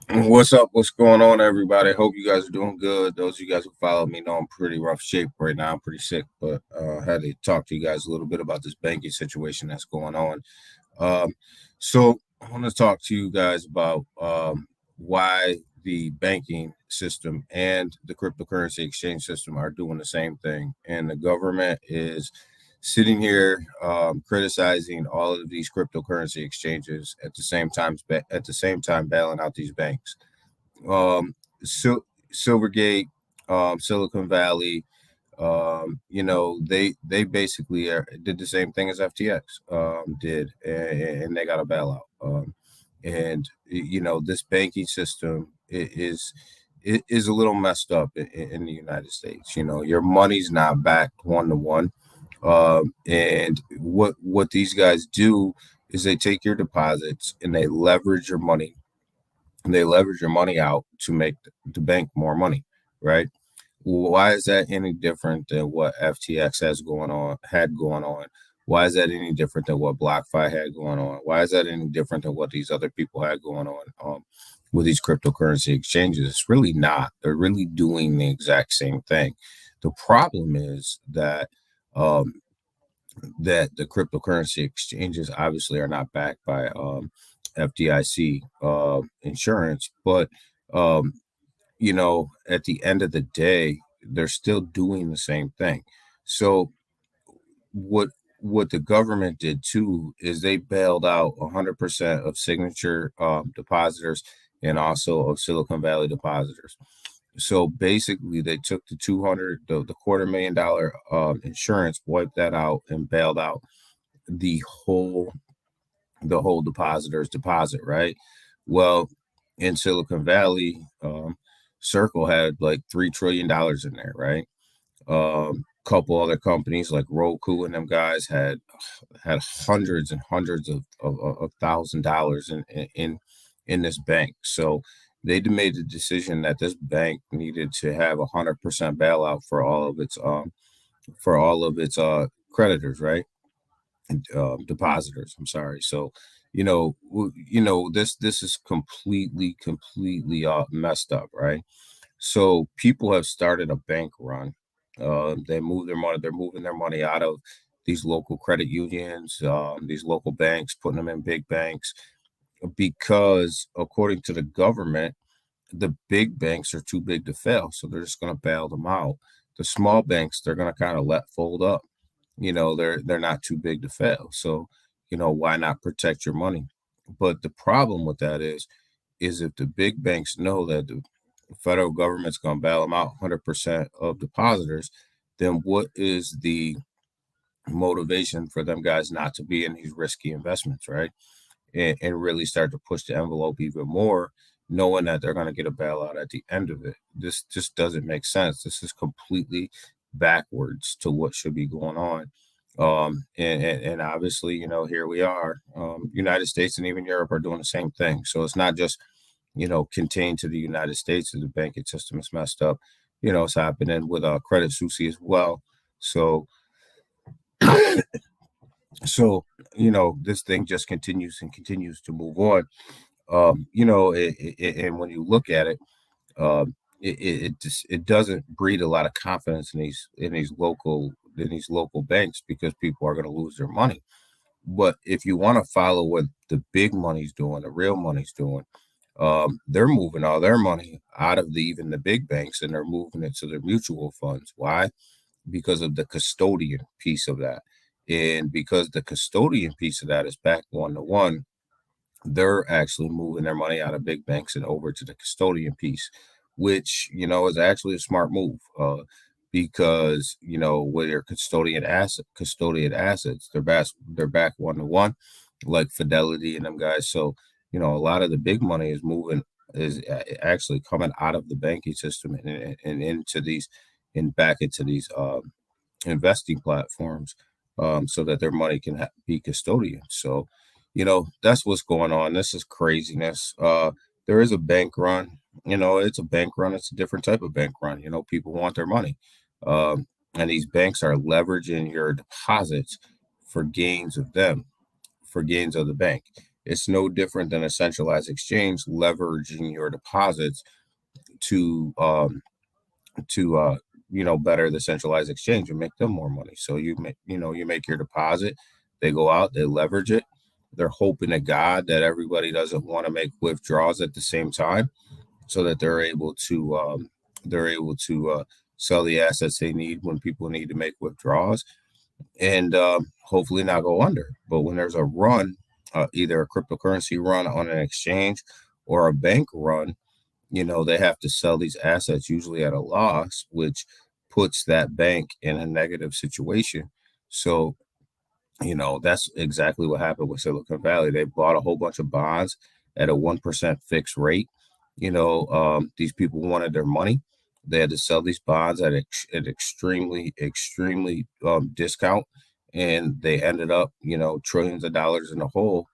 What's up? What's going on, everybody? Hope you guys are doing good. Those of you guys who follow me know I'm pretty rough shape right now. I'm pretty sick, but I had to talk to you guys a little bit about this banking situation that's going on. Um, so I want to talk to you guys about why the banking system and the cryptocurrency exchange system are doing the same thing, and the government is sitting here criticizing all of these cryptocurrency exchanges at the same time bailing out these banks. um, Silvergate, Silicon Valley, they basically did the same thing as FTX did, and they got a bailout. And this banking system is a little messed up in the United States. Your money's not backed 1 to 1, and what these guys do is they take your deposits and they leverage your money, and they leverage your money out to make the bank more money, right? Why is that any different than what FTX had going on? Why is that any different than what BlockFi had going on? Why is that any different than what these other people had going on with these cryptocurrency exchanges? It's really not. They're really doing the exact same thing. The problem is um, that the cryptocurrency exchanges obviously are not backed by FDIC insurance, but um, at the end of the day, they're still doing the same thing. So what what the government did too is they bailed out 100% of signature depositors and also of Silicon Valley depositors. So basically, they took the $250,000 insurance, wiped that out, and bailed out the whole the whole depositor's deposit, right? Well, in Silicon Valley, Circle had like $3 trillion in there, right? Couple other companies like Roku and them guys had hundreds and hundreds of $1,000 in this bank. So they made the decision that this bank needed to have 100% bailout for all of its creditors, right? And depositors. I'm sorry. So, this is completely messed up, right? So people have started a bank run. They move their money. They're moving their money out of these local credit unions, these local banks, putting them in big banks because, according to the government, the big banks are too big to fail. So they're just going to bail them out. The small banks, they're going to kind of let fold up. They're not too big to fail. So, why not protect your money? But the problem with that is if the big banks know that the federal government's going to bail them out 100% of depositors, then what is the motivation for them guys not to be in these risky investments, right? And really start to push the envelope even more, knowing that they're going to get a bailout at the end of it. This just doesn't make sense. This is completely backwards to what should be going on. And obviously, here we are. United States and even Europe are doing the same thing. So it's not just contained to the United States as the banking system is messed up. It's happening with Credit Suisse as well. So, this thing just continues and continues to move on. And when you look at it, it doesn't breed a lot of confidence in these local banks because people are going to lose their money. But if you want to follow what the big money's doing, the real money's doing, they're moving all their money out of even the big banks, and they're moving it to their mutual funds. Why? Because of the custodian piece of that. And because the custodian piece of that is back 1 to 1, they're actually moving their money out of big banks and over to the custodian piece, which is actually a smart move. Because with your custodian assets, they're back 1 to 1, like Fidelity and them guys. So a lot of the big money actually coming out of the banking system and into these and back into these investing platforms, so that their money can be custodian. So, that's what's going on. This is craziness. There is a bank run. It's a bank run. It's a different type of bank run. People want their money, and these banks are leveraging your deposits for gains of them, for gains of the bank. It's no different than a centralized exchange leveraging your deposits to better the centralized exchange and make them more money. So you make your deposit, they go out, they leverage it. They're hoping to God that everybody doesn't want to make withdrawals at the same time, so that they're able to sell the assets they need when people need to make withdrawals, and hopefully not go under. But when there's a run, either a cryptocurrency run on an exchange or a bank run, they have to sell these assets usually at a loss, which puts that bank in a negative situation. So, that's exactly what happened with Silicon Valley. They bought a whole bunch of bonds at a 1% fixed rate. These people wanted their money. They had to sell these bonds at an extremely, extremely discount, and they ended up, trillions of dollars in the hole.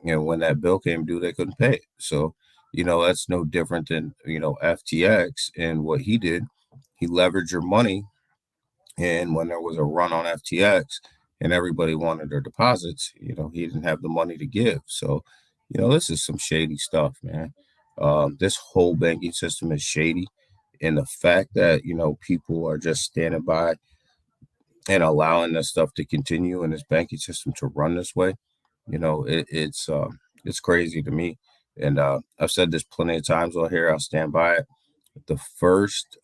And when that bill came due, they couldn't pay it. So, that's no different than, FTX and what he did. He leveraged your money. And when there was a run on FTX and everybody wanted their deposits, he didn't have the money to give. So, this is some shady stuff, man. This whole banking system is shady. And the fact that, people are just standing by and allowing this stuff to continue and this banking system to run this way, it's crazy to me. And I've said this plenty of times on here. I'll stand by it. The first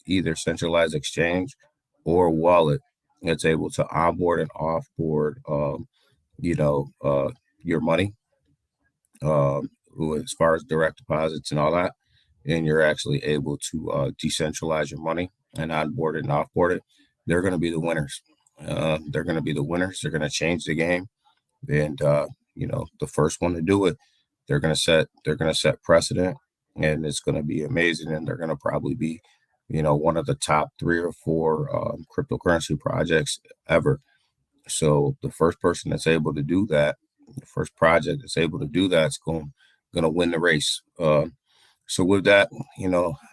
either centralized exchange or wallet that's able to onboard and offboard, you know, uh, your money, um, as far as direct deposits and all that, and you're actually able to decentralize your money and onboard it and offboard it, they're going to be the winners. They're going to be the winners. They're going to change the game, and the first one to do it, they're going to set precedent, and it's going to be amazing, and they're going to probably be, one of the top 3 or 4 cryptocurrency projects ever. So the first person that's able to do that, the first project that's able to do that is going to win the race. So with that,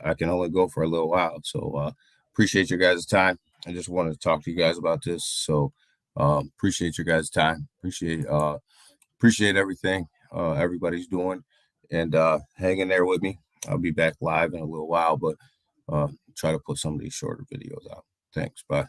I can only go for a little while. So appreciate your guys' time. I just wanted to talk to you guys about this. So appreciate your guys' time. Appreciate everything everybody's doing, and hang in there with me. I'll be back live in a little while, but try to put some of these shorter videos out. Thanks. Bye.